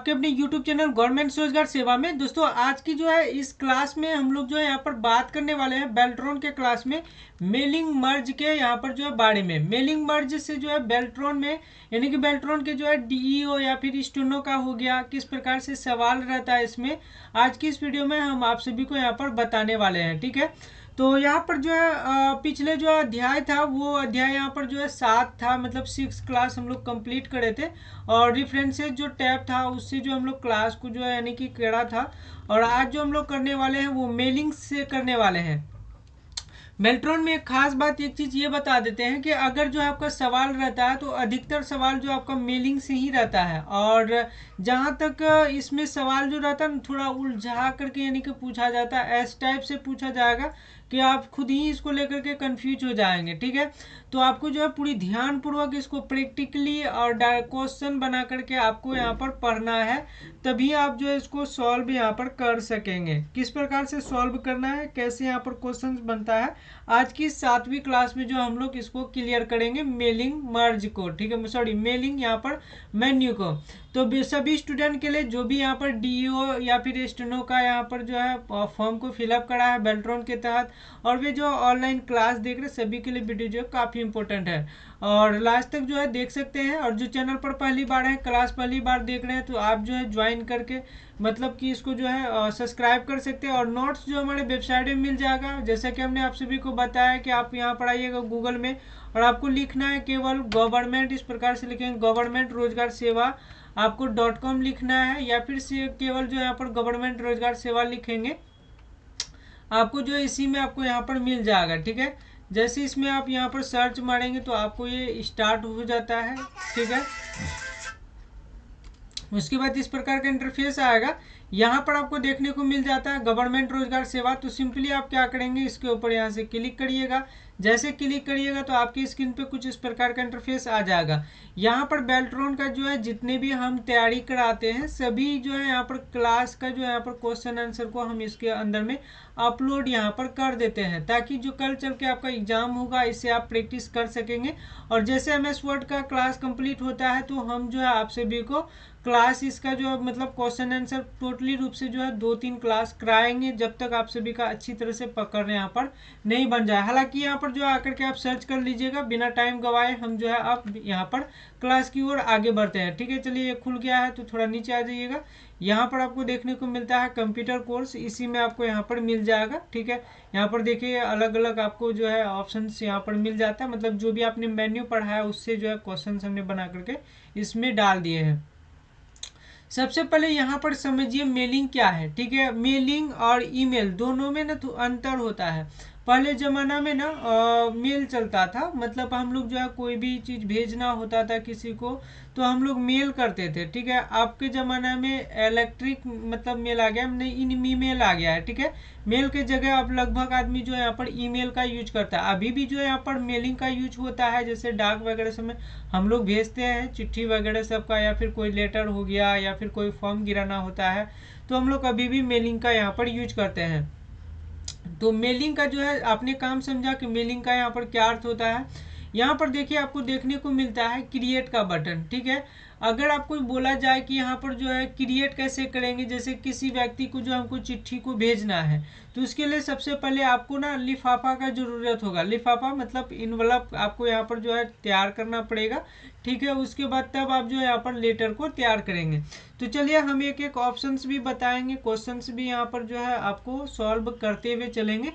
आपके अपने YouTube channel government रोजगार सेवा में। दोस्तों आज की जो है इस क्लास में हम लोग जो है यहाँ पर बात करने वाले हैं बेल्ट्रॉन के क्लास में मेलिंग मर्ज के यहाँ पर जो है बारे में। मेलिंग मर्ज से जो है बेल्ट्रॉन में यानी कि बेल्ट्रॉन के जो है डीईओ या फिर स्टेनो का हो गया, किस प्रकार से सवाल रहता है इसमें, आज की इस वीडियो में हम आप सभी को यहाँ पर बताने वाले हैं। ठीक है, तो यहाँ पर जो है पिछले जो अध्याय था वो अध्याय यहाँ पर जो है 7 था, मतलब 6 क्लास हम लोग कंप्लीट करे थे और रेफरेंसेस जो टैब था उससे जो हम लोग क्लास को जो है यानी कि करा था। और आज जो हम लोग करने वाले हैं वो मेलिंग से करने वाले हैं। बेल्ट्रॉन में एक खास बात, एक चीज ये बता देते हैं कि अगर जो आपका सवाल रहता है तो अधिकतर सवाल जो आपका मेलिंग से ही रहता है, और जहां तक इसमें सवाल जो रहता है थोड़ा उलझा करके यानी कि पूछा जाता है, एस टाइप से पूछा जाएगा कि आप खुद ही इसको लेकर के कंफ्यूज हो जाएंगे। ठीक है, तो आपको जो है पूरी ध्यान पूर्वक इसको प्रैक्टिकली और क्वेश्चन बना करके आपको यहाँ पर पढ़ना है, तभी आप जो है इसको सॉल्व यहाँ पर कर सकेंगे। किस प्रकार से सॉल्व करना है, कैसे यहाँ पर क्वेश्चन बनता है, आज की 7वीं क्लास में जो हम लोग इसको क्लियर करेंगे मेलिंग मर्ज को। ठीक है, सॉरी मेलिंग यहाँ पर मेन्यू को। तो सभी स्टूडेंट के लिए जो भी यहाँ पर डीओ या फिर स्टेनो का यहाँ पर जो है फॉर्म को फिलअप करा है बेल्ट्रॉन के तहत, और वे जो ऑनलाइन क्लास देख रहे सभी के लिए वीडियो जो काफ़ी इंपॉर्टेंट है और लास्ट तक जो है देख सकते हैं। और जो चैनल पर पहली बार है, क्लास पहली बार देख रहे हैं, तो आप जो है ज्वाइन करके मतलब कि इसको जो है सब्सक्राइब कर सकते हैं। और नोट्स जो हमारे वेबसाइट में मिल जाएगा, जैसा कि हमने आप सभी को बताया कि आप यहाँ पर आइएगा गूगल में और आपको लिखना है केवल गवर्नमेंट, इस प्रकार से लिखेंगे गवर्नमेंट रोजगार सेवा, आपको .com लिखना है या फिर से केवल जो यहाँ पर गवर्नमेंट रोजगार सेवा लिखेंगे, आपको जो इसी में आपको यहाँ पर मिल जाएगा। ठीक है, जैसे इसमें आप यहाँ पर सर्च मारेंगे तो आपको ये स्टार्ट हो जाता है। ठीक है, उसके बाद इस प्रकार का इंटरफेस आएगा, यहाँ पर आपको देखने को मिल जाता है गवर्नमेंट रोजगार सेवा। तो सिंपली आप क्या करेंगे, इसके ऊपर यहाँ से क्लिक करिएगा। जैसे क्लिक करिएगा तो आपकी स्क्रीन पे कुछ इस प्रकार का इंटरफेस आ जाएगा। यहाँ पर बेल्ट्रॉन का जो है जितने भी हम तैयारी कराते हैं सभी जो है यहाँ पर क्लास का जो है यहाँ पर क्वेश्चन आंसर को हम इसके अंदर में अपलोड यहाँ पर कर देते हैं, ताकि जो कल चल के आपका एग्जाम होगा इससे आप प्रैक्टिस कर सकेंगे। और जैसे MS वर्ड का क्लास कंप्लीट होता है तो हम जो है आप सभी को क्लास इसका जो मतलब क्वेश्चन आंसर टोटली रूप से जो है 2-3 क्लास कराएंगे, जब तक आप सभी का अच्छी तरह से पकड़ यहाँ पर नहीं बन जाए। हालांकि यहाँ पर जो आकर के आप सर्च कर लीजिएगा, बिना टाइम गवाए हम जो है अब यहाँ पर क्लास की ओर आगे बढ़ते हैं। ठीक है, चलिए ये खुल गया है तो थोड़ा नीचे आ जाइएगा। यहाँ पर आपको देखने को मिलता है कंप्यूटर कोर्स, इसी में आपको यहाँ पर मिल जाएगा। ठीक है, यहाँ पर देखिए अलग अलग आपको जो है ऑप्शन यहाँ पर मिल जाता है, मतलब जो भी आपने मेन्यू पढ़ा है उससे जो है क्वेश्चन हमने बना करके इसमें डाल दिए हैं। सबसे पहले यहाँ पर समझिए मेलिंग क्या है। ठीक है, मेलिंग और ईमेल दोनों में ना तो अंतर होता है। पहले ज़माना में ना मेल चलता था, मतलब हम लोग जो है कोई भी चीज़ भेजना होता था किसी को तो हम लोग मेल करते थे। ठीक है, आपके ज़माना में इलेक्ट्रिक मतलब मेल आ गया, नहीं ईमेल आ गया है। ठीक है, मेल के जगह अब लगभग आदमी जो है यहाँ पर ईमेल का यूज करता है। अभी भी जो है यहाँ पर मेलिंग का यूज होता है, जैसे डाक वगैरह समय हम लोग भेजते हैं चिट्ठी वगैरह सबका, या फिर कोई लेटर हो गया या फिर कोई फॉर्म गिराना होता है तो हम लोग अभी भी मेलिंग का यहाँ पर यूज करते हैं। तो मेलिंग का जो है आपने काम समझा कि मेलिंग का यहाँ पर क्या अर्थ होता है। यहाँ पर देखिए आपको देखने को मिलता है क्रिएट का बटन। ठीक है, अगर आपको बोला जाए कि यहाँ पर जो है क्रिएट कैसे करेंगे, जैसे किसी व्यक्ति को जो हमको चिट्ठी को भेजना है तो उसके लिए सबसे पहले आपको ना लिफाफा का जरूरत होगा। लिफाफा मतलब इनवलप आपको यहाँ पर जो है तैयार करना पड़ेगा। ठीक है, उसके बाद तब आप जो है यहाँ पर लेटर को तैयार करेंगे। तो चलिए हम एक एक ऑप्शंस भी बताएंगे, क्वेश्चंस भी यहाँ पर जो है आपको सॉल्व करते हुए चलेंगे।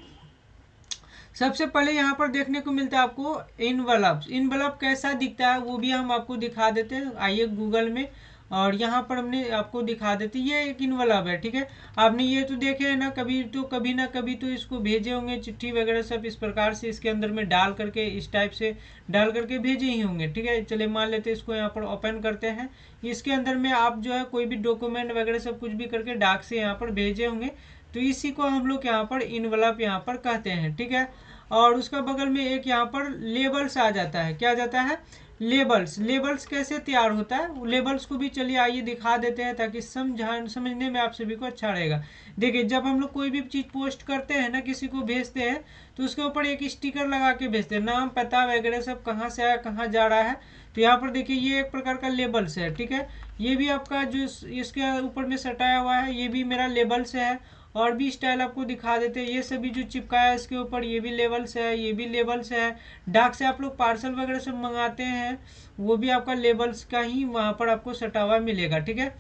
सबसे पहले यहाँ पर देखने को मिलता है आपको इनवलप। इनवलप कैसा दिखता है वो भी हम आपको दिखा देते हैं, आइए गूगल में और यहाँ पर हमने आपको दिखा देते हैं। ये एक इनवलप है। ठीक है, आपने ये तो देखे है ना, कभी तो कभी ना कभी तो इसको भेजे होंगे चिट्ठी वगैरह सब इस प्रकार से इसके अंदर में डाल करके इस टाइप से डाल करके भेजे ही होंगे। ठीक है, चलिए मान लेते हैं इसको यहाँ पर ओपन करते हैं। इसके अंदर में आप जो है कोई भी डॉक्यूमेंट वगैरह सब कुछ भी करके डाक से यहाँ पर भेजे होंगे, तो इसी को हम लोग यहाँ पर इनवलप यहाँ पर कहते हैं। ठीक है, और उसका बगल में एक यहाँ पर लेबल्स आ जाता है। क्या आ जाता है, लेबल्स। लेबल्स कैसे तैयार होता है, लेबल्स को भी चलिए आइए दिखा देते हैं ताकि समझने में आप सभी को अच्छा रहेगा। देखिए जब हम लोग कोई भी चीज़ पोस्ट करते हैं ना, किसी को भेजते हैं तो उसके ऊपर एक स्टिकर लगा के भेजते हैं, नाम पता वगैरह सब कहाँ से आया कहाँ जा रहा है। तो यहाँ पर देखिए ये एक प्रकार का लेबल्स है। ठीक है, ये भी आपका जो इसके ऊपर में सटाया हुआ है ये भी मेरा लेबल से है। और भी स्टाइल आपको दिखा देते हैं, ये सभी जो चिपकाया है इसके ऊपर ये भी लेबल से है, ये भी लेबल से है। डाक से आप लोग पार्सल वगैरह सब मंगाते हैं वो भी आपका लेबल्स का ही वहाँ पर आपको सटा हुआ मिलेगा, ठीक है।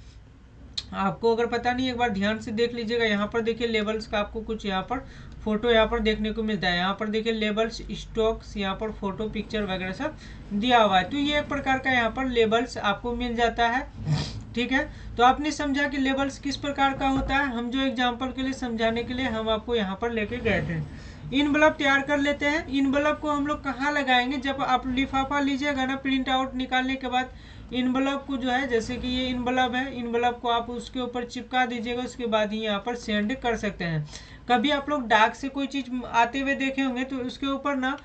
आपको अगर पता नहीं एक बार ध्यान से देख लीजिएगा, यहाँ पर देखिए लेबल्स का आपको कुछ यहाँ पर फोटो यहाँ पर देखने को मिलता है। यहाँ पर देखिए लेबल्स, स्टॉक्स, यहाँ पर फोटो, पिक्चर वगैरह सब दिया हुआ है। तो ये एक प्रकार का यहाँ पर लेबल्स आपको मिल जाता है, ठीक है। तो आपने समझा कि लेबल्स किस प्रकार का होता है। हम जो एग्जाम्पल के लिए समझाने के लिए हम आपको यहाँ पर लेके गए थे। इनवलप तैयार कर लेते हैं। इनवलप को हम लोग कहाँ लगाएंगे, जब आप लिफाफा लीजिएगा ना प्रिंट आउट निकालने के बाद इनवलप को जो है, जैसे कि ये इनवलप है, इनवलप को आप उसके ऊपर चिपका दीजिएगा, उसके बाद ही यहाँ पर सेंड कर सकते हैं। कभी आप लोग डाक से कोई चीज़ आते हुए देखे होंगे तो उसके ऊपर ना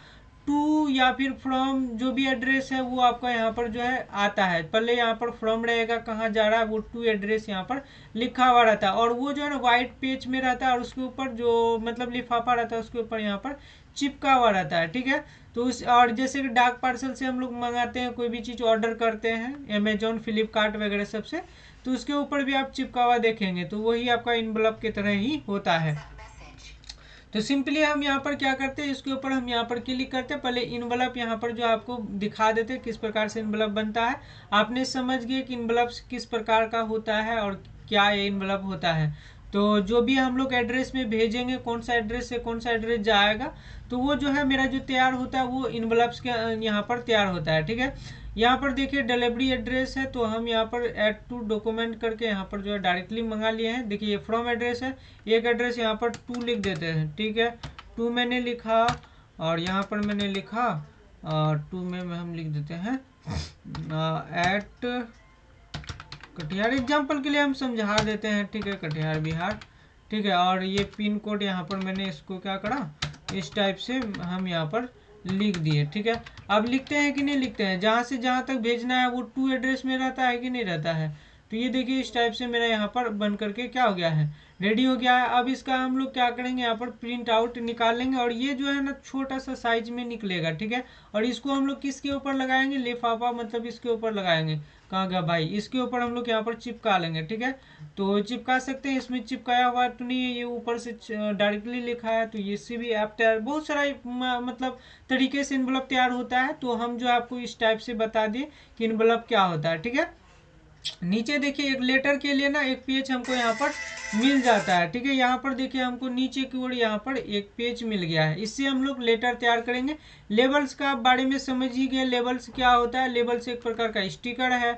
टू या फिर फ्रॉम जो भी एड्रेस है वो आपका यहाँ पर जो है आता है। पहले यहाँ पर फ्रॉम रहेगा, कहाँ जा रहा है, वो टू एड्रेस यहाँ पर लिखा हुआ रहता है और वो जो है ना वाइट पेज में रहता है और उसके ऊपर जो मतलब लिफाफा रहता है उसके ऊपर यहाँ पर चिपका हुआ रहता है, ठीक है। तो उस और जैसे कि डाक पार्सल से हम लोग मंगाते हैं, कोई भी चीज़ ऑर्डर करते हैं अमेजोन, फ्लिपकार्ट वगैरह सबसे, तो उसके ऊपर भी आप चिपका हुआ देखेंगे तो वही आपका इनवलप की तरह ही होता है। तो सिंपली हम यहाँ पर क्या करते हैं, इसके ऊपर हम यहाँ पर क्लिक करते हैं। पहले इनवलप यहाँ पर जो आपको दिखा देते हैं किस प्रकार से इनवलप बनता है। आपने समझ गए कि इनवलप किस प्रकार का होता है और क्या ये इनवलप होता है। तो जो भी हम लोग एड्रेस में भेजेंगे, कौन सा एड्रेस से कौन सा एड्रेस जाएगा, तो वो जो है मेरा जो तैयार होता है वो इनवलप्स के यहाँ पर तैयार होता है, ठीक है। यहाँ पर देखिए डिलीवरी एड्रेस है, तो हम यहाँ पर ऐड टू डॉक्यूमेंट करके यहाँ पर जो है डायरेक्टली मंगा लिए हैं। देखिए ये फ्रॉम एड्रेस है, एक एड्रेस यहाँ पर टू लिख देते हैं, ठीक है। टू मैंने लिखा और यहाँ पर मैंने लिखा और टू में हम लिख देते हैं एट कटिहार, एग्जाम्पल के लिए हम समझा देते हैं, ठीक है, कटिहार बिहार, ठीक है। और ये पिन कोड यहाँ पर मैंने इसको क्या करा, इस टाइप से हम यहाँ पर लिख दिए, ठीक है। अब लिखते हैं कि नहीं लिखते हैं, जहाँ से जहाँ तक भेजना है वो टू एड्रेस में रहता है कि नहीं रहता है। तो ये देखिए इस टाइप से मेरा यहाँ पर बन करके क्या हो गया है, रेडी हो गया है। अब इसका हम लोग क्या करेंगे, यहाँ पर प्रिंट आउट निकालेंगे और ये जो है ना छोटा सा साइज में निकलेगा, ठीक है। और इसको हम लोग किसके ऊपर लगाएंगे, लिफाफा मतलब इसके ऊपर लगाएंगे, कहाँ गया भाई, इसके ऊपर हम लोग यहाँ पर चिपका लेंगे, ठीक है। तो चिपका सकते हैं, इसमें चिपकाया हुआ तो नहीं है, ये ऊपर से डायरेक्टली लिखा है, तो ये से भी ऐप तैयार, बहुत सारा मतलब तरीके से इनवलप तैयार होता है। तो हम जो आपको इस टाइप से बता दें कि इनवलप क्या होता है, ठीक है। नीचे देखिए एक लेटर के लिए ना एक पेज हमको यहाँ पर मिल जाता है, ठीक है। यहाँ पर देखिए हमको नीचे की ओर यहाँ पर एक पेज मिल गया है, इससे हम लोग लेटर तैयार करेंगे। लेबल्स का बारे में समझ ही गए, लेबल्स क्या होता है। लेबल्स एक प्रकार का स्टिकर है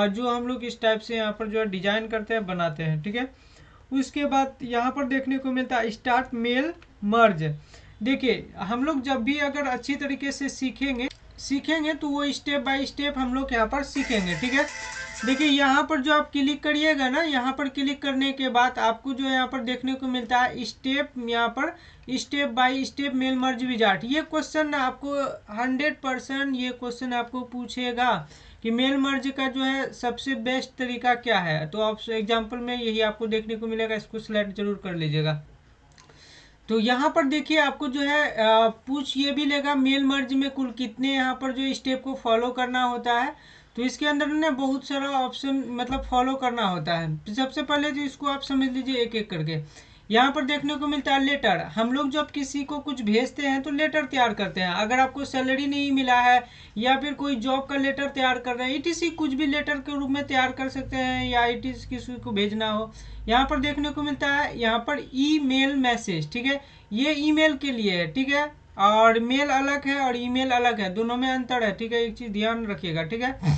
जो हम लोग इस टाइप से यहाँ पर जो है डिजाइन करते हैं, बनाते हैं, ठीक है। उसके बाद यहाँ पर देखने को मिलता है स्टार्ट मेल मर्ज। देखिए हम लोग जब भी अगर अच्छी तरीके से सीखेंगे तो वो स्टेप बाय स्टेप हम लोग यहाँ पर सीखेंगे, ठीक है। देखिए यहाँ पर जो आप क्लिक करिएगा ना, यहाँ पर क्लिक करने के बाद आपको जो यहाँ पर देखने को मिलता है स्टेप, यहाँ पर step by step mail merge wizard. ये क्वेश्चन आपको 100% ये क्वेश्चन आपको पूछेगा कि मेल मर्ज का जो है सबसे बेस्ट तरीका क्या है। तो आप एग्जाम्पल में यही आपको देखने को मिलेगा, इसको सिलेक्ट जरूर कर लीजिएगा। तो यहाँ पर देखिए आपको जो है पूछ ये भी लेगा मेल मर्ज में कुल कितने यहाँ पर जो स्टेप को फॉलो करना होता है। तो इसके अंदर ना बहुत सारा ऑप्शन मतलब फॉलो करना होता है। सबसे पहले तो इसको आप समझ लीजिए एक एक करके। यहाँ पर देखने को मिलता है लेटर। हम लोग जब किसी को कुछ भेजते हैं तो लेटर तैयार करते हैं। अगर आपको सैलरी नहीं मिला है या फिर कोई जॉब का लेटर तैयार कर रहे हैं, ETC कुछ भी लेटर के रूप में तैयार कर सकते हैं, या ETC किसी को भेजना हो। यहाँ पर देखने को मिलता है यहाँ पर ईमेल मैसेज, ठीक है, ये ईमेल के लिए है, ठीक है। और मेल अलग है और ईमेल अलग है, दोनों में अंतर है, ठीक है, एक चीज ध्यान रखिएगा, ठीक है।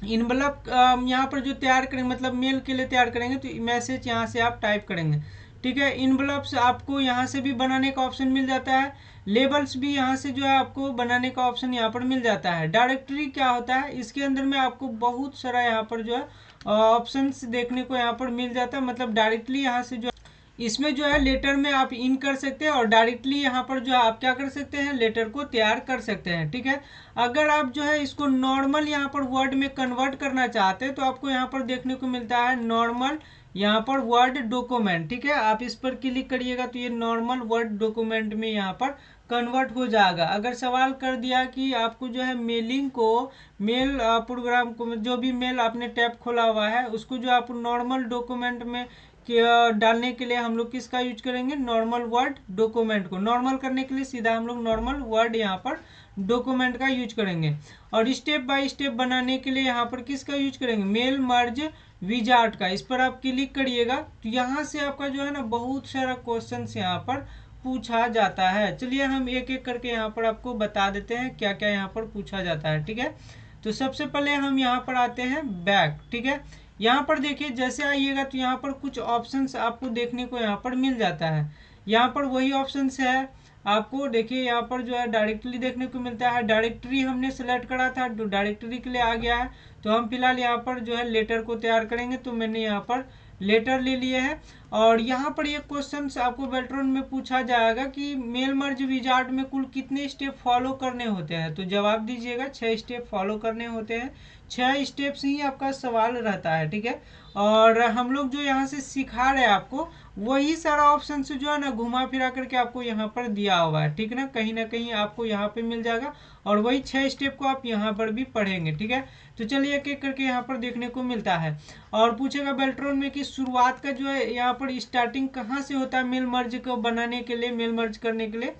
इनवलप यहाँ पर जो तैयार करेंगे मतलब मेल के लिए तैयार करेंगे तो मैसेज यहाँ से आप टाइप करेंगे, ठीक है। इनवलप्स आपको यहाँ से भी बनाने का ऑप्शन मिल जाता है। लेबल्स भी यहाँ से जो है आपको बनाने का ऑप्शन यहाँ पर मिल जाता है। डायरेक्टरी क्या होता है, इसके अंदर में आपको बहुत सारा यहाँ पर जो है ऑप्शंस देखने को यहाँ पर मिल जाता है। मतलब डायरेक्टली यहाँ से जो इसमें जो है लेटर में आप इन कर सकते हैं और डायरेक्टली यहाँ पर जो है आप क्या कर सकते हैं, लेटर को तैयार कर सकते हैं, ठीक है। अगर आप जो है इसको नॉर्मल यहाँ पर वर्ड में कन्वर्ट करना चाहते हैं तो आपको यहाँ पर देखने को मिलता है नॉर्मल यहाँ पर वर्ड डॉक्यूमेंट, ठीक है। आप इस पर क्लिक करिएगा तो ये नॉर्मल वर्ड डॉक्यूमेंट में यहाँ पर कन्वर्ट हो जाएगा। अगर सवाल कर दिया कि आपको जो है मेलिंग को, मेल प्रोग्राम को, जो भी मेल आपने टैब खोला हुआ है उसको जो आप नॉर्मल डॉक्यूमेंट में डालने के लिए हम लोग किसका यूज करेंगे, नॉर्मल वर्ड डॉक्यूमेंट को। नॉर्मल करने के लिए सीधा हम लोग नॉर्मल वर्ड यहाँ पर डॉक्यूमेंट का यूज करेंगे। और स्टेप बाय स्टेप बनाने के लिए यहाँ पर किसका यूज करेंगे, मेल मर्ज विजार्ड का। इस पर आप क्लिक करिएगा तो यहाँ से आपका जो है ना बहुत सारा क्वेश्चन यहाँ पर पूछा जाता है। चलिए हम एक एक करके यहाँ पर आपको बता देते हैं क्या क्या यहाँ पर पूछा जाता है। ठीक है, तो सबसे पहले हम यहाँ पर आते हैं बैक। ठीक है, यहाँ पर देखिए जैसे आइएगा तो यहाँ पर कुछ ऑप्शंस आपको देखने को यहाँ पर मिल जाता है। यहाँ पर वही ऑप्शंस है आपको, देखिए यहाँ पर जो है डायरेक्टरी देखने को मिलता है। डायरेक्टरी हमने सेलेक्ट करा था तो डायरेक्टरी के लिए आ गया है। तो हम फिलहाल यहाँ पर जो है लेटर को तैयार करेंगे, तो मैंने यहाँ पर लेटर ले लिए हैं। और यहाँ पर ये क्वेश्चन आपको बेल्ट्रॉन में पूछा जाएगा कि मेल मर्ज विजार्ड में कुल कितने स्टेप फॉलो करने होते हैं, तो जवाब दीजिएगा 6 स्टेप फॉलो करने होते हैं। 6 स्टेप से ही आपका सवाल रहता है। ठीक है, और हम लोग जो यहाँ से सिखा रहे हैं आपको वही सारा ऑप्शन से जो है ना घुमा फिरा करके आपको यहाँ पर दिया हुआ है। ठीक है ना कहीं आपको यहाँ पे मिल जाएगा और वही 6 स्टेप को आप यहाँ पर भी पढ़ेंगे। ठीक है, तो चलिए एक एक करके यहाँ पर देखने को मिलता है। और पूछेगा बेल्ट्रॉन में कि शुरुआत का जो है यहाँ पर स्टार्टिंग कहाँ से होता है मेल मर्ज को बनाने के लिए, मेल मर्ज करने के लिए।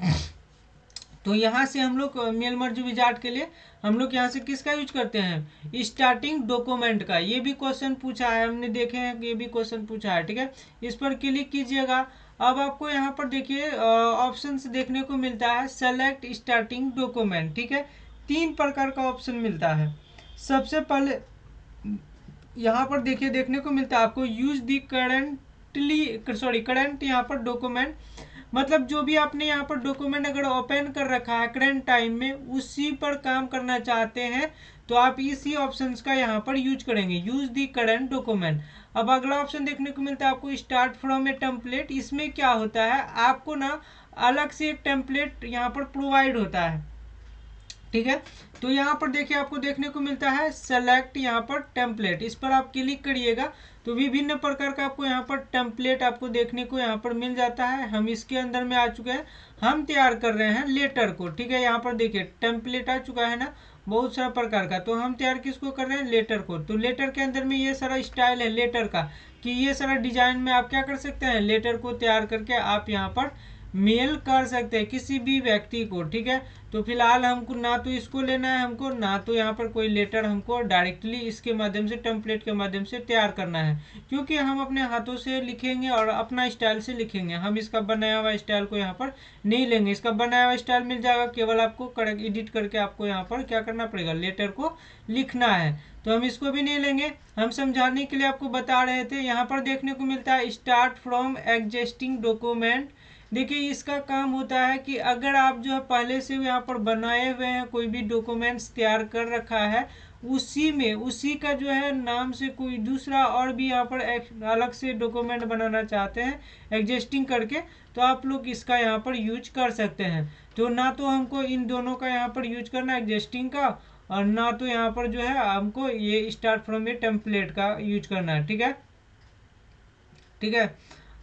तो यहाँ से हम लोग मेल मर्ज विजार्ड के लिए हम लोग यहाँ से किसका यूज करते हैं, स्टार्टिंग डॉक्यूमेंट का। ये भी क्वेश्चन पूछा है, हमने देखे हैं कि ये भी क्वेश्चन पूछा है। ठीक है, इस पर क्लिक कीजिएगा। अब आपको यहाँ पर देखिए ऑप्शंस देखने को मिलता है, सेलेक्ट स्टार्टिंग डॉक्यूमेंट। ठीक है, 3 प्रकार का ऑप्शन मिलता है। सबसे पहले यहाँ पर देखिए देखने को मिलता है आपको यूज दी करंट यहाँ पर डॉक्यूमेंट, मतलब जो भी आपने यहाँ पर डॉक्यूमेंट अगर ओपन कर रखा है करंट टाइम में उसी पर काम करना चाहते हैं तो आप इसी ऑप्शंस का यहाँ पर यूज करेंगे, यूज दी करंट डॉक्यूमेंट। अब अगला ऑप्शन देखने को मिलता है आपको स्टार्ट फ्रॉम ए टेम्पलेट। इसमें क्या होता है आपको ना अलग से एक टेम्पलेट यहाँ पर प्रोवाइड होता है। ठीक है, तो यहाँ पर देखिए आपको देखने को मिलता है सेलेक्ट यहाँ पर टेम्पलेट। इस पर आप क्लिक करिएगा तो विभिन्न प्रकार का आपको यहाँ पर टेम्पलेट आपको देखने को यहाँ पर मिल जाता है। हम इसके अंदर में आ चुके हैं, हम तैयार कर रहे हैं लेटर को। ठीक है, यहाँ पर देखिए टेम्पलेट आ चुका है ना बहुत सारा प्रकार का, तो हम तैयार किसको कर रहे हैं, लेटर को। तो लेटर के अंदर में ये सारा स्टाइल है लेटर का कि ये सारा डिजाइन में आप क्या कर सकते हैं, लेटर को तैयार करके आप यहाँ पर मेल कर सकते हैं किसी भी व्यक्ति को। ठीक है, तो फिलहाल हमको ना तो इसको लेना है हमको, ना तो यहाँ पर कोई लेटर हमको डायरेक्टली इसके माध्यम से टेम्पलेट के माध्यम से तैयार करना है, क्योंकि हम अपने हाथों से लिखेंगे और अपना स्टाइल से लिखेंगे। हम इसका बनाया हुआ स्टाइल को यहाँ पर नहीं लेंगे। इसका बनाया हुआ स्टाइल मिल जाएगा, केवल आपको करेक्ट एडिट करके आपको यहाँ पर क्या करना पड़ेगा, लेटर को लिखना है। तो हम इसको भी नहीं लेंगे, हम समझाने के लिए आपको बता रहे थे। यहाँ पर देखने को मिलता है स्टार्ट फ्रॉम एग्जिस्टिंग डॉक्यूमेंट। देखिए इसका काम होता है कि अगर आप जो है पहले से यहाँ पर बनाए हुए हैं कोई भी डॉक्यूमेंट्स तैयार कर रखा है, उसी में उसी का जो है नाम से कोई दूसरा और भी यहाँ पर अलग से डॉक्यूमेंट बनाना चाहते हैं एग्जिस्टिंग करके, तो आप लोग इसका यहाँ पर यूज कर सकते हैं। तो ना तो हमको इन दोनों का यहाँ पर यूज करना है एग्जिस्टिंग का, और ना तो यहाँ पर जो है हमको ये स्टार्ट फ्रॉम ए टेम्पलेट का यूज करना है। ठीक है, ठीक है।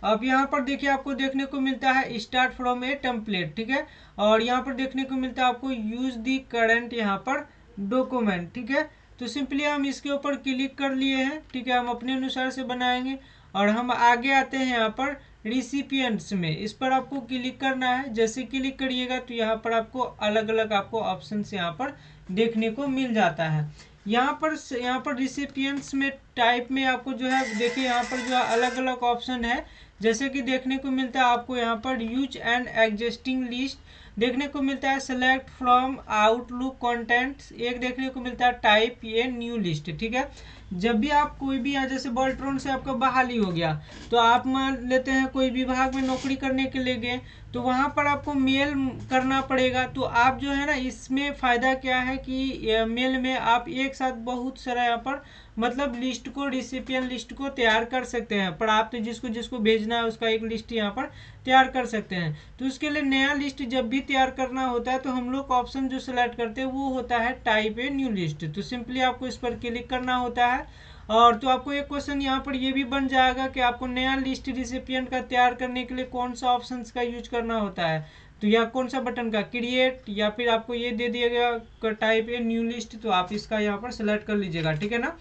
अब यहाँ पर देखिए आपको देखने को मिलता है स्टार्ट फ्रॉम ए टेम्पलेट। ठीक है, और यहाँ पर देखने को मिलता है आपको यूज दी करंट यहाँ पर डॉक्यूमेंट। ठीक है, तो सिंपली हम इसके ऊपर क्लिक कर लिए हैं। ठीक है, हम अपने अनुसार से बनाएंगे और हम आगे आते हैं यहाँ पर रिसिपिएंट्स में। इस पर आपको क्लिक करना है। जैसे क्लिक करिएगा तो यहाँ पर आपको अलग अलग आपको ऑप्शन यहाँ पर देखने को मिल जाता है। यहाँ पर रिसिपिएंट्स में टाइप में आपको जो है देखिए यहाँ पर जो है अलग अलग ऑप्शन है। जैसे कि देखने को मिलता है आपको यहाँ पर यूज एंड एग्जिस्टिंग लिस्ट देखने को मिलता है, सेलेक्ट फ्रॉम आउटलुक कंटेंट्स एक देखने को मिलता है, टाइप ये न्यू लिस्ट। ठीक है, जब भी आप कोई भी यहाँ जैसे बेल्ट्रॉन से आपका बहाली हो गया तो आप मान लेते हैं कोई विभाग में नौकरी करने के लिए गए तो वहाँ पर आपको मेल करना पड़ेगा। तो आप जो है ना इसमें फ़ायदा क्या है कि मेल में आप एक साथ बहुत सारा यहाँ पर मतलब लिस्ट को रिसिपिएंट लिस्ट को तैयार कर सकते हैं, प्राप्त जिसको जिसको भेजना है उसका एक लिस्ट यहाँ पर तैयार कर सकते हैं। तो उसके लिए नया लिस्ट जब भी तैयार करना होता है तो हम लोग ऑप्शन जो सिलेक्ट करते हैं वो होता है टाइप ए न्यू लिस्ट। तो सिंपली आपको इस पर क्लिक करना होता है और तो आपको एक क्वेश्चन यहाँ पर ये भी बन जाएगा कि आपको नया लिस्ट रिसिपिएंट का तैयार करने के लिए कौन सा ऑप्शन का यूज करना होता है। तो या कौन सा बटन का, क्रिएट, या फिर आपको ये दे दिया गया टाइप ए न्यू लिस्ट, तो आप इसका यहाँ पर सेलेक्ट कर लीजिएगा, ठीक है ना।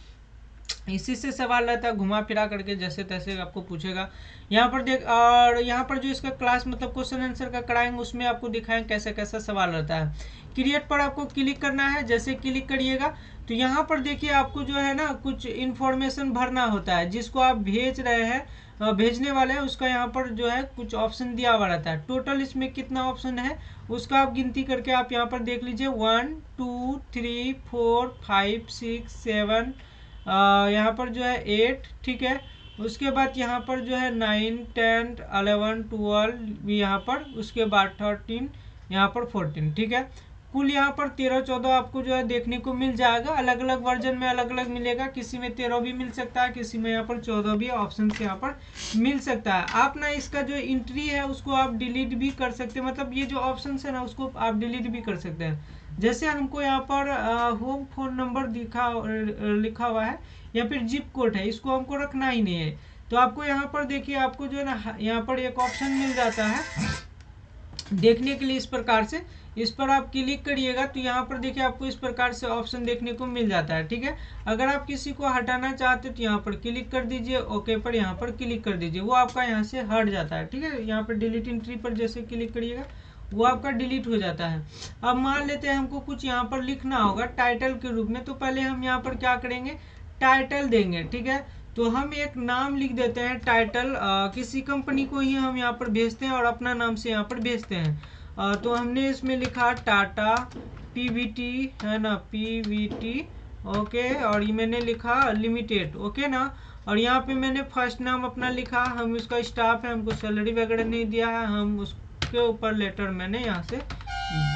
इसी से सवाल रहता है, घुमा फिरा करके जैसे तैसे आपको पूछेगा। यहाँ पर देख, और यहाँ पर जो इसका क्लास मतलब क्वेश्चन आंसर का कराएंगे उसमें आपको दिखाएंगे कैसे कैसा सवाल रहता है। क्रिएट पर आपको क्लिक करना है। जैसे क्लिक करिएगा तो यहाँ पर देखिए आपको जो है ना कुछ इन्फॉर्मेशन भरना होता है, जिसको आप भेज रहे हैं, भेजने वाले हैं, उसका यहाँ पर जो है कुछ ऑप्शन दिया हुआ रहता है। टोटल इसमें कितना ऑप्शन है उसका आप गिनती करके आप यहाँ पर देख लीजिए, 1 2 3 4 5 6 7, यहाँ पर जो है 8, ठीक है। उसके बाद यहाँ पर जो है 9 10 11 12 यहाँ पर, उसके बाद 13, यहाँ पर 14, ठीक है। कुल यहाँ पर 13 14 आपको जो है देखने को मिल जाएगा। अलग अलग वर्जन में अलग अलग मिलेगा, किसी में 13 भी मिल सकता है, किसी में यहाँ पर 14 भी ऑप्शन से यहाँ पर मिल सकता है। आप ना इसका जो एंट्री है उसको आप डिलीट भी कर सकते हैं, मतलब ये जो ऑप्शन है ना उसको आप डिलीट भी कर सकते हैं। जैसे हमको यहाँ पर होम फोन नंबर लिखा हुआ है या फिर जिप कोड है, इसको हमको रखना ही नहीं है, तो आपको यहाँ पर देखिए आपको जो है ना यहाँ पर एक ऑप्शन मिल जाता है देखने के लिए इस प्रकार से। इस पर आप क्लिक करिएगा तो यहाँ पर देखिए आपको इस प्रकार से ऑप्शन देखने को मिल जाता है, ठीक है। अगर आप किसी को हटाना चाहते तो यहाँ पर क्लिक कर दीजिए, ओके पर यहाँ पर क्लिक कर दीजिए, वो आपका यहाँ से हट जाता है, ठीक है। यहाँ पर डिलीट एंट्री पर जैसे क्लिक करिएगा वो आपका डिलीट हो जाता है। अब मान लेते हैं हमको कुछ यहाँ पर लिखना होगा टाइटल के रूप में, तो पहले हम यहाँ पर क्या करेंगे, टाइटल देंगे, ठीक है। तो हम एक नाम लिख देते हैं टाइटल, किसी कंपनी को ही हम यहाँ पर भेजते हैं और अपना नाम से यहाँ पर भेजते हैं। तो हमने इसमें लिखा टाटा पीवीटी, है ना, पीवीटी, ओके, और ये मैंने लिखा लिमिटेड, ओके ना। और यहाँ पे मैंने फर्स्ट नाम अपना लिखा, हम इसका स्टाफ है, हमको सैलरी वगैरह नहीं दिया है, हम उसके ऊपर लेटर मैंने यहाँ से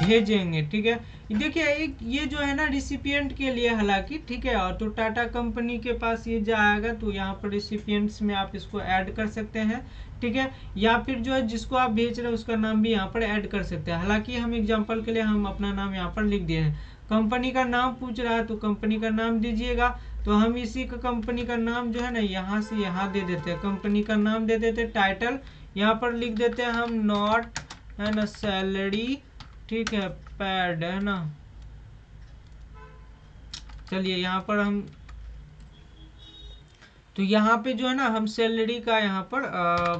भेजेंगे, ठीक है। देखिए एक ये जो है ना रिसिपिएंट के लिए हालांकि, ठीक है। और तो टाटा कंपनी के पास ये जाएगा तो यहाँ पर रिसिपिएंट्स में आप इसको ऐड कर सकते हैं, ठीक है। या फिर जो है जिसको आप भेज रहे हैं उसका नाम भी यहाँ पर ऐड कर सकते हैं। हालांकि हम एग्जांपल के लिए हम अपना नाम यहाँ पर लिख दिए हैं। कंपनी का नाम पूछ रहा है तो कंपनी का नाम दीजिएगा, तो हम इसी का कंपनी का नाम जो है ना यहाँ से यहाँ दे देते हैं, कंपनी का नाम दे देते हैं। टाइटल यहाँ पर लिख देते हैं हम नॉट, है ना, सैलरी, ठीक है, पैड, है ना। चलिए यहाँ पर हम, तो यहाँ पे जो है ना हम सैलरी का यहाँ पर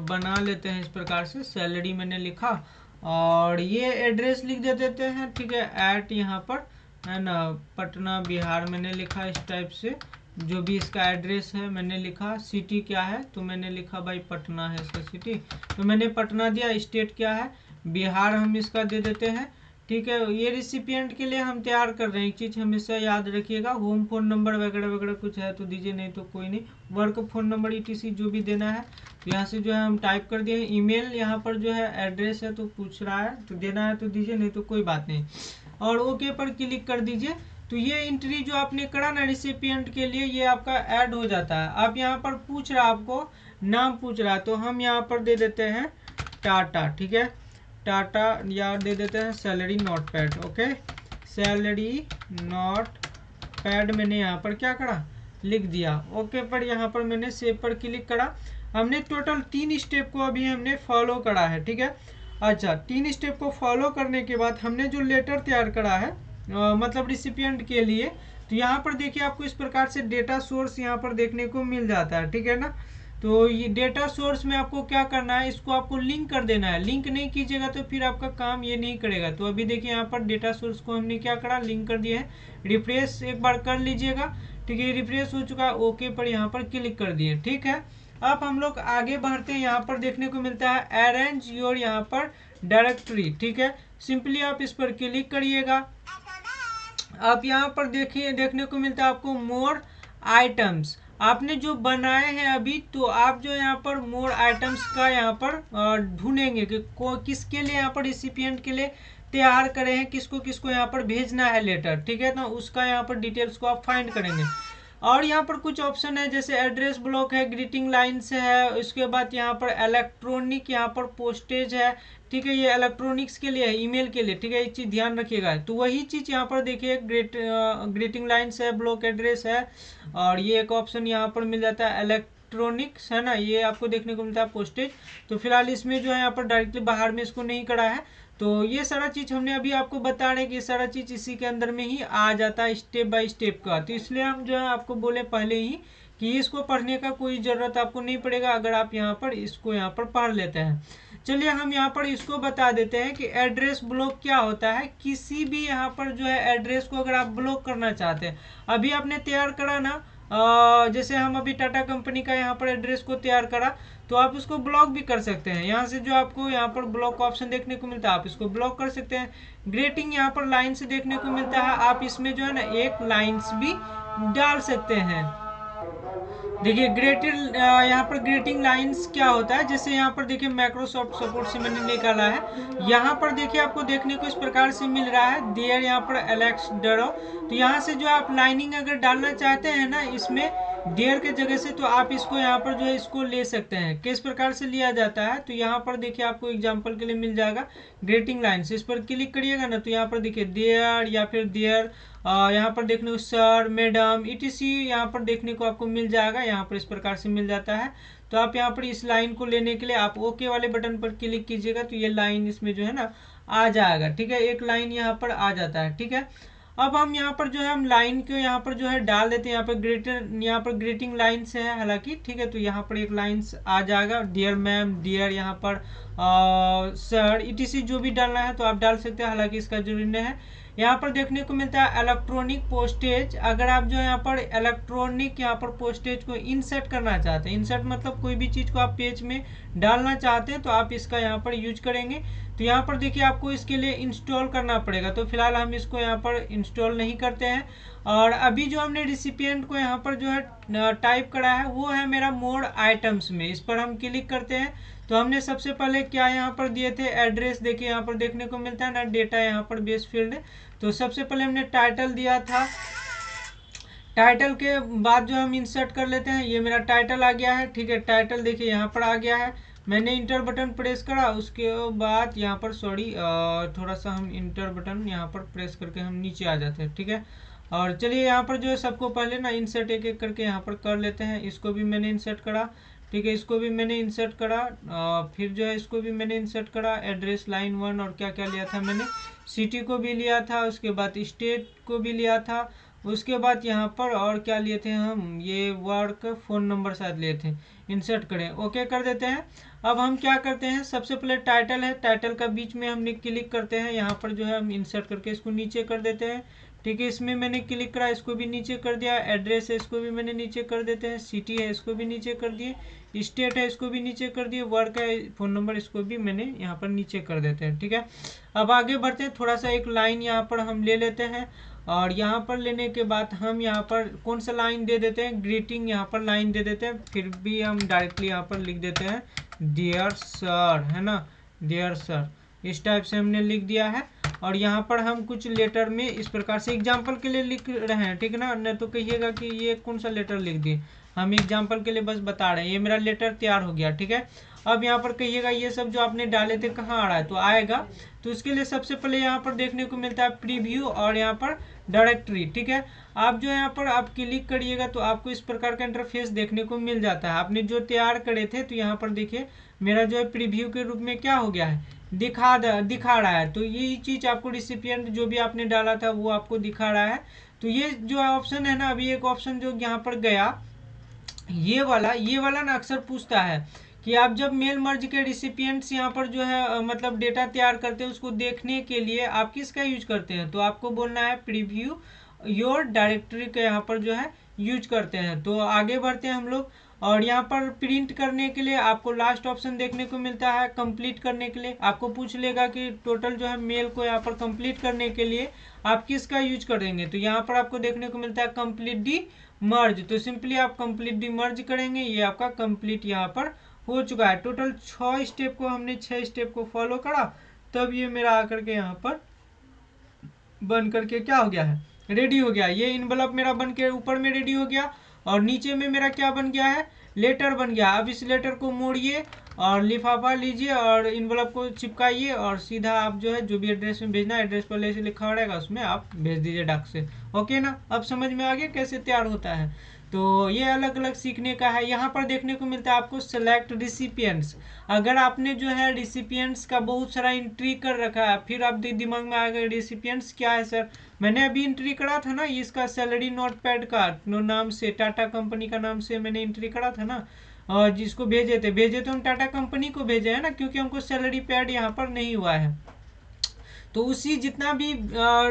बना लेते हैं इस प्रकार से। सैलरी मैंने लिखा और ये एड्रेस लिख दे देते हैं, ठीक है, एट यहाँ पर, है ना, पटना बिहार मैंने लिखा। इस टाइप से जो भी इसका एड्रेस है मैंने लिखा। सिटी क्या है तो मैंने लिखा भाई पटना है इसका सिटी, तो मैंने पटना दिया। स्टेट क्या है, बिहार हम इसका दे देते हैं, ठीक है। ये रिसिपिएंट के लिए हम तैयार कर रहे हैं, एक चीज़ हमेशा याद रखिएगा, होम फोन नंबर वगैरह वगैरह कुछ है तो दीजिए, नहीं तो कोई नहीं। वर्क फोन नंबर ETC जो भी देना है तो यहाँ से जो है हम टाइप कर दिए। ईमेल यहाँ पर जो है एड्रेस है तो पूछ रहा है तो देना है तो दीजिए, नहीं तो कोई बात नहीं। और ओके पर क्लिक कर दीजिए। तो ये एंट्री जो आपने करा ना रिसिपिएंट के लिए, ये आपका ऐड हो जाता है। आप यहाँ पर पूछ रहा है, आपको नाम पूछ रहा है, तो हम यहाँ पर दे देते हैं टाटा, ठीक है, टाटा, या दे देते हैं salary not pad, okay, salary not pad मैंने यहाँ पर क्या करा, लिख दिया। ओके पर यहाँ पर मैंने सेव पर क्लिक करा। हमने टोटल 3 स्टेप को अभी हमने फॉलो करा है, ठीक है। अच्छा, 3 स्टेप को फॉलो करने के बाद हमने जो लेटर तैयार करा है मतलब रिसिपिएंट के लिए, तो यहाँ पर देखिए आपको इस प्रकार से डेटा सोर्स यहाँ पर देखने को मिल जाता है, ठीक है ना। तो ये डेटा सोर्स में आपको क्या करना है, इसको आपको लिंक कर देना है। लिंक नहीं कीजिएगा तो फिर आपका काम ये नहीं करेगा। तो अभी देखिए यहाँ पर डेटा सोर्स को हमने क्या करा, लिंक कर दिया है। रिफ्रेश एक बार कर लीजिएगा, ठीक है, रिफ्रेश हो चुका है। ओके पर यहाँ पर क्लिक कर दिए, ठीक है। अब हम लोग आगे बढ़ते हैं। यहाँ पर देखने को मिलता है अरेंज योर यहाँ पर डायरेक्टरी, ठीक है। सिंपली आप इस पर क्लिक करिएगा। आप यहाँ पर देखिए देखने को मिलता है आपको मोर आइटम्स। आपने जो बनाए हैं अभी, तो आप जो यहाँ पर मोर आइटम्स का यहाँ पर ढूंढेंगे कि किसके लिए यहाँ पर रिसिपिएंट के लिए तैयार करे हैं, किसको किसको यहाँ पर भेजना है लेटर, ठीक है। तो उसका यहाँ पर डिटेल्स को आप फाइंड करेंगे। और यहाँ पर कुछ ऑप्शन है जैसे एड्रेस ब्लॉक है, ग्रीटिंग लाइन्स है, उसके बाद यहाँ पर इलेक्ट्रॉनिक यहाँ पर पोस्टेज है, ठीक है। ये इलेक्ट्रॉनिक्स के लिए है, ईमेल के लिए, ठीक है, एक चीज़ ध्यान रखिएगा। तो वही चीज़ यहाँ पर देखिए ग्रीटिंग लाइन्स है, ब्लॉक एड्रेस है, और ये एक ऑप्शन यहाँ पर मिल जाता है इलेक्ट्रॉनिक्स, है ना, ये आपको देखने को मिलता है पोस्टेज। तो फिलहाल इसमें जो है यहाँ पर डायरेक्टली बाहर में इसको नहीं करा है, तो ये सारा चीज़ हमने अभी आपको बता रहे कि ये सारा चीज़ इसी के अंदर में ही आ जाता है स्टेप बाय स्टेप का। तो इसलिए हम जो है आपको बोले पहले ही कि इसको पढ़ने का कोई ज़रूरत आपको नहीं पड़ेगा अगर आप यहाँ पर इसको यहाँ पर पढ़ लेते हैं। चलिए हम यहाँ पर इसको बता देते हैं कि एड्रेस ब्लॉक क्या होता है। किसी भी यहाँ पर जो है एड्रेस को अगर आप ब्लॉक करना चाहते हैं, अभी आपने तैयार करा ना, जैसे हम अभी टाटा कंपनी का यहाँ पर एड्रेस को तैयार करा, तो आप उसको ब्लॉक भी कर सकते हैं। यहाँ से जो आपको यहाँ पर ब्लॉक ऑप्शन देखने को मिलता है, आप इसको ब्लॉक कर सकते हैं। ग्रेटिंग यहाँ पर लाइन से देखने को मिलता है, आप इसमें जो है ना एक लाइन्स भी डाल सकते हैं। देखिए ग्रेटेड यहाँ पर ग्रेटिंग लाइंस क्या होता है, जैसे यहाँ पर देखिए माइक्रोसॉफ्ट सपोर्ट से मैंने निकाला है। यहाँ पर देखिए आपको देखने को इस प्रकार से मिल रहा है देयर यहाँ पर एलेक्स डरो। तो यहाँ से जो आप लाइनिंग अगर डालना चाहते हैं ना इसमें देयर के जगह से, तो आप इसको यहाँ पर जो है इसको ले सकते हैं। किस प्रकार से लिया जाता है, तो यहाँ पर देखिए आपको एग्जांपल के लिए मिल जाएगा ग्रेटिंग लाइन्स। इस पर क्लिक करिएगा ना, तो यहाँ पर देखिए देयर या फिर देयर, यहाँ पर देखने को सर, मैडम, etc यहाँ पर देखने को आपको मिल जाएगा। यहाँ पर इस प्रकार से मिल जाता है। तो आप यहाँ पर इस लाइन को लेने के लिए आप ओके वाले बटन पर क्लिक कीजिएगा, तो ये लाइन इसमें जो है ना आ जाएगा। ठीक है, एक लाइन यहाँ पर आ जाता है। ठीक है, अब हम यहाँ पर जो है हम लाइन को यहाँ पर जो है डाल देते हैं। यहाँ पर ग्रीटिंग लाइन्स है हालांकि। ठीक है, तो यहाँ पर एक लाइन्स आ जाएगा, डियर मैम, डियर यहाँ पर सर, etc जो भी डालना है तो आप डाल सकते हैं, हालांकि इसका जरूरी नहीं है। यहाँ पर देखने को मिलता है इलेक्ट्रॉनिक पोस्टेज। अगर आप जो यहाँ पर इलेक्ट्रॉनिक यहाँ पर पोस्टेज को इंसर्ट करना चाहते हैं, इंसर्ट मतलब कोई भी चीज़ को आप पेज में डालना चाहते हैं, तो आप इसका यहाँ पर यूज करेंगे। तो यहाँ पर देखिए आपको इसके लिए इंस्टॉल करना पड़ेगा, तो फिलहाल हम इसको यहाँ पर इंस्टॉल नहीं करते हैं। और अभी जो हमने रिसिपिएंट को यहाँ पर जो है टाइप करा है वो है मेरा मोड आइटम्स में। इस पर हम क्लिक करते हैं, तो हमने सबसे पहले क्या यहाँ पर दिए थे एड्रेस। देखिए यहाँ पर देखने को मिलता है ना डेटा यहाँ पर बेस फील्ड है। तो सबसे पहले हमने टाइटल दिया था, टाइटल के बाद जो हम इंसर्ट कर लेते हैं, ये मेरा टाइटल आ गया है। ठीक है, टाइटल देखिए यहाँ पर आ गया है। मैंने इंटर बटन प्रेस करा, उसके बाद यहाँ पर थोड़ा सा हम इंटर बटन यहाँ पर प्रेस करके हम नीचे आ जाते हैं। ठीक है, और चलिए यहाँ पर जो है सबको पहले ना इंसर्ट एक एक करके यहाँ पर कर लेते हैं। इसको भी मैंने इंसर्ट करा, ठीक है, इसको भी मैंने इंसर्ट करा, फिर जो है इसको भी मैंने इंसर्ट करा। एड्रेस लाइन 1 और क्या क्या लिया था मैंने, सिटी को भी लिया था, उसके बाद स्टेट को भी लिया था, उसके बाद यहाँ पर और क्या लिए थे हम, ये वर्क फ़ोन नंबर शायद लिए थे। इंसर्ट करें, ओके कर देते हैं। अब हम क्या करते हैं, सबसे पहले टाइटल है, टाइटल का बीच में हमने क्लिक करते हैं। यहाँ पर जो है हम इंसर्ट करके इसको नीचे कर देते हैं। ठीक है, इसमें मैंने क्लिक करा, इसको भी नीचे कर दिया। एड्रेस है, इसको भी मैंने नीचे कर देते हैं। सिटी है, इसको भी नीचे कर दिए। स्टेट है, इसको भी नीचे कर दिए। वर्क है, फ़ोन नंबर, इसको भी मैंने यहाँ पर नीचे कर देते हैं। ठीक है, अब आगे बढ़ते हैं। थोड़ा सा एक लाइन यहाँ पर हम ले लेते हैं, और यहाँ पर लेने के बाद हम यहाँ पर कौन सा लाइन दे देते हैं, ग्रीटिंग यहाँ पर लाइन दे देते हैं। फिर भी हम डायरेक्टली यहाँ पर लिख देते हैं डियर सर, है ना, डियर सर, इस टाइप से हमने लिख दिया है। और यहाँ पर हम कुछ लेटर में इस प्रकार से एग्जाम्पल के लिए लिख रहे हैं। ठीक है ना, नहीं तो कहिएगा कि ये कौन सा लेटर लिख दिए, हम एग्जाम्पल के लिए बस बता रहे हैं। ये मेरा लेटर तैयार हो गया। ठीक है, अब यहाँ पर कहिएगा ये सब जो आपने डाले थे कहाँ आ रहा है, तो आएगा। तो इसके लिए सबसे पहले यहाँ पर देखने को मिलता है प्रीव्यू और यहाँ पर डायरेक्टरी। ठीक है, आप जो यहाँ पर आप क्लिक करिएगा तो आपको इस प्रकार का इंटरफेस देखने को मिल जाता है। आपने जो तैयार करे थे, तो यहाँ पर देखिए मेरा जो है प्रीव्यू के रूप में क्या हो गया है, दिखा रहा है। तो ये चीज़ आपको रिसिपिएंट जो भी आपने डाला था वो आपको दिखा रहा है। तो ये जो ऑप्शन है ना, अभी एक ऑप्शन जो यहाँ पर गया, ये वाला ना अक्सर पूछता है कि आप जब मेल मर्ज के रिसिपिएंट्स यहाँ पर जो है मतलब डेटा तैयार करते हैं, उसको देखने के लिए आप किसका यूज करते हैं, तो आपको बोलना है प्रीव्यू योर डायरेक्टरी का यहाँ पर जो है यूज करते हैं। तो आगे बढ़ते हैं हम लोग, और यहाँ पर प्रिंट करने के लिए आपको लास्ट ऑप्शन देखने को मिलता है कंप्लीट करने के लिए। आपको पूछ लेगा कि टोटल जो है मेल को यहाँ पर कंप्लीट करने के लिए आप किसका यूज करेंगे, तो यहाँ पर आपको देखने को मिलता है कंप्लीट डी मर्ज। तो सिंपली आप कंप्लीट डी मर्ज करेंगे, ये आपका कंप्लीट यहाँ पर हो चुका है। टोटल 6 स्टेप को हमने 6 स्टेप को फॉलो करा, तब ये मेरा आकर के यहाँ पर बन करके क्या हो गया है, रेडी हो गया। ये इनवलप मेरा बन के ऊपर में रेडी हो गया, और नीचे में मेरा क्या बन गया है, लेटर बन गया। अब इस लेटर को मोड़िए और लिफाफा लीजिए और इनवलप को चिपकाइए, और सीधा आप जो है जो भी एड्रेस में भेजना है, एड्रेस पहले से लिखा रहेगा उसमें आप भेज दीजिए डाक से। ओके ना, अब समझ में आ गया कैसे तैयार होता है। तो ये अलग अलग सीखने का है। यहाँ पर देखने को मिलता है आपको सेलेक्ट रिसिपिएंट्स। अगर आपने जो है रिसिपिएंट्स का बहुत सारा एंट्री कर रखा है, फिर आप दिमाग में आएगा रिसिपिएंट्स क्या है सर, मैंने अभी एंट्री करा था ना इसका सैलरी नोट पैड का नाम से, टाटा कंपनी का नाम से मैंने एंट्री करा था ना, और जिसको भेजे तो हम टाटा कंपनी को भेजे है ना, क्योंकि हमको सैलरी पैड यहाँ पर नहीं हुआ है। तो उसी जितना भी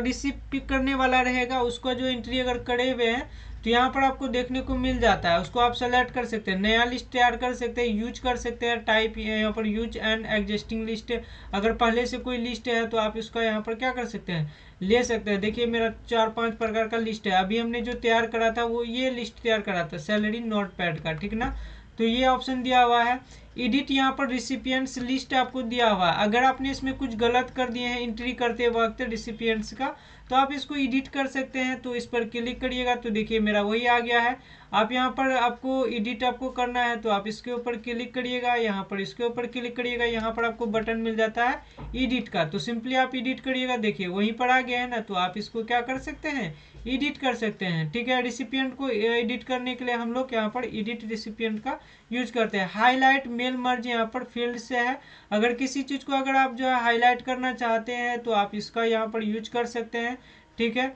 रिसीव करने वाला रहेगा उसका जो एंट्री अगर करे हुए हैं तो यहाँ पर आपको देखने को मिल जाता है, उसको आप सेलेक्ट कर सकते हैं, नया लिस्ट तैयार कर सकते हैं, यूज कर सकते हैं। टाइप यहाँ पर यूज एंड एग्जिस्टिंग लिस्ट, अगर पहले से कोई लिस्ट है तो आप इसका यहाँ पर क्या कर सकते हैं, ले सकते हैं। देखिए मेरा 4-5 प्रकार का लिस्ट है, अभी हमने जो तैयार करा था वो ये लिस्ट तैयार करा था सैलरी नोट पैड का, ठीक ना। तो ये ऑप्शन दिया हुआ है। एडिट यहाँ पर रिसिपिएंट्स लिस्ट आपको दिया हुआ है, अगर आपने इसमें कुछ गलत कर दिए हैं एंट्री करते वक्त रिसिपिएंट्स का तो आप इसको एडिट कर सकते हैं। तो इस पर क्लिक करिएगा तो देखिए मेरा वही आ गया है। आप यहाँ पर आपको एडिट आपको करना है तो आप इसके ऊपर क्लिक करिएगा, यहाँ पर इसके ऊपर क्लिक करिएगा, यहाँ पर आपको बटन मिल जाता है एडिट का, तो सिंपली आप एडिट करिएगा। देखिए वहीं पर आ गया है ना, तो आप इसको क्या कर सकते हैं, एडिट कर सकते हैं, ठीक है। रिसिपिएंट को एडिट करने के लिए हम लोग यहाँ पर एडिट रिसिपिएंट का यूज करते हैं। हाईलाइट मेल मर्ज यहाँ पर फील्ड से है, अगर किसी चीज को अगर आप जो है हाईलाइट करना चाहते हैं तो आप इसका यहाँ पर यूज कर सकते हैं, ठीक है।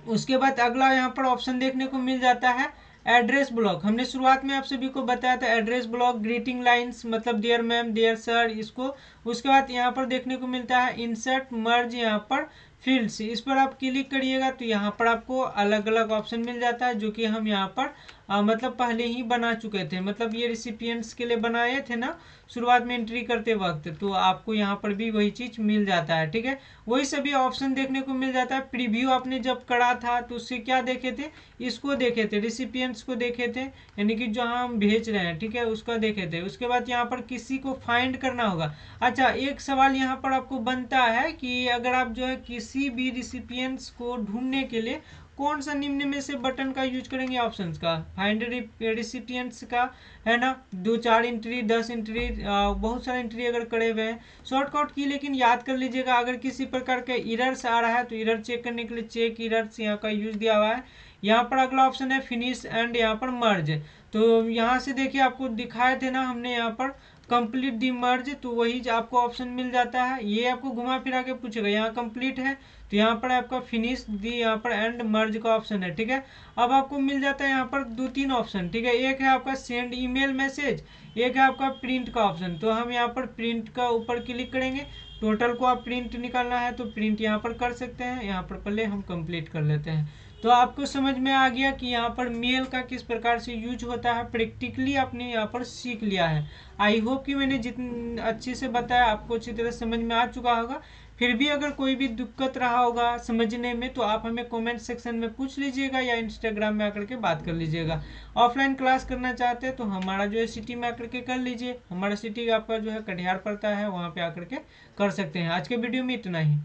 उसके बाद अगला यहाँ पर ऑप्शन देखने को मिल जाता है एड्रेस ब्लॉक। हमने शुरुआत में आप सभी को बताया था एड्रेस ब्लॉक, ग्रीटिंग लाइंस मतलब डियर मैम डियर सर इसको। उसके बाद यहाँ पर देखने को मिलता है इंसर्ट मर्ज यहाँ पर फील्ड्स, इस पर आप क्लिक करिएगा तो यहाँ पर आपको अलग अलग ऑप्शन मिल जाता है जो कि हम यहाँ पर मतलब पहले ही बना चुके थे, मतलब ये रिसिपिएंट्स के लिए बनाए थे ना शुरुआत में एंट्री करते वक्त, तो आपको यहाँ पर भी वही चीज मिल जाता है, ठीक है। वही सभी ऑप्शन देखने को मिल जाता है। प्रीव्यू आपने जब करा था तो उससे क्या देखे थे, इसको देखे थे, रिसिपिएंट्स को देखे थे, यानी कि जहाँ हम भेज रहे हैं, ठीक है, उसका देखे थे। उसके बाद यहाँ पर किसी को फाइंड करना होगा। अच्छा एक सवाल यहाँ पर आपको बनता है कि अगर आप जो है किसी भी रिसिपिएंट्स को ढूंढने के लिए कौन सा निम्न में से बटन का यूज करेंगे, ऑप्शंस का, फाइंड रिसिपिएंट्स का है ना, 2-4 एंट्री 10 एंट्री बहुत सारे एंट्री अगर करे हुए हैं, शॉर्टकट की लेकिन याद कर लीजिएगा। अगर किसी प्रकार का इरर्स आ रहा है तो इरर चेक करने के लिए चेक इरर्स यहाँ का यूज दिया हुआ है। यहाँ पर अगला ऑप्शन है फिनिश एंड यहाँ पर मर्ज, तो यहाँ से देखिए आपको दिखाए थे ना हमने यहाँ पर कंप्लीट दी मर्ज, तो वही आपको ऑप्शन मिल जाता है। ये आपको घुमा फिरा के पूछेगा, यहाँ कंप्लीट है तो यहाँ पर आपका फिनिश दी यहाँ पर एंड मर्ज का ऑप्शन है, ठीक है। अब आपको मिल जाता है यहाँ पर 2-3 ऑप्शन, ठीक है। एक है आपका सेंड ईमेल मैसेज, एक है आपका प्रिंट का ऑप्शन। तो हम यहाँ पर प्रिंट का ऊपर क्लिक करेंगे, टोटल को आप प्रिंट निकालना है तो प्रिंट यहाँ पर कर सकते हैं। यहाँ पर पहले हम कंप्लीट कर लेते हैं। तो आपको समझ में आ गया कि यहाँ पर मेल का किस प्रकार से यूज होता है, प्रैक्टिकली आपने यहाँ पर सीख लिया है। आई होप कि मैंने जितने अच्छे से बताया आपको अच्छी तरह समझ में आ चुका होगा। फिर भी अगर कोई भी दिक्कत रहा होगा समझने में तो आप हमें कमेंट सेक्शन में पूछ लीजिएगा या इंस्टाग्राम में आकर के बात कर लीजिएगा। ऑफलाइन क्लास करना चाहते हैं तो हमारा जो है सिटी में आकर के कर लीजिए, हमारा सिटी आपका जो है कटिहार पड़ता है, वहाँ पे आकर के कर सकते हैं। आज के वीडियो में इतना ही।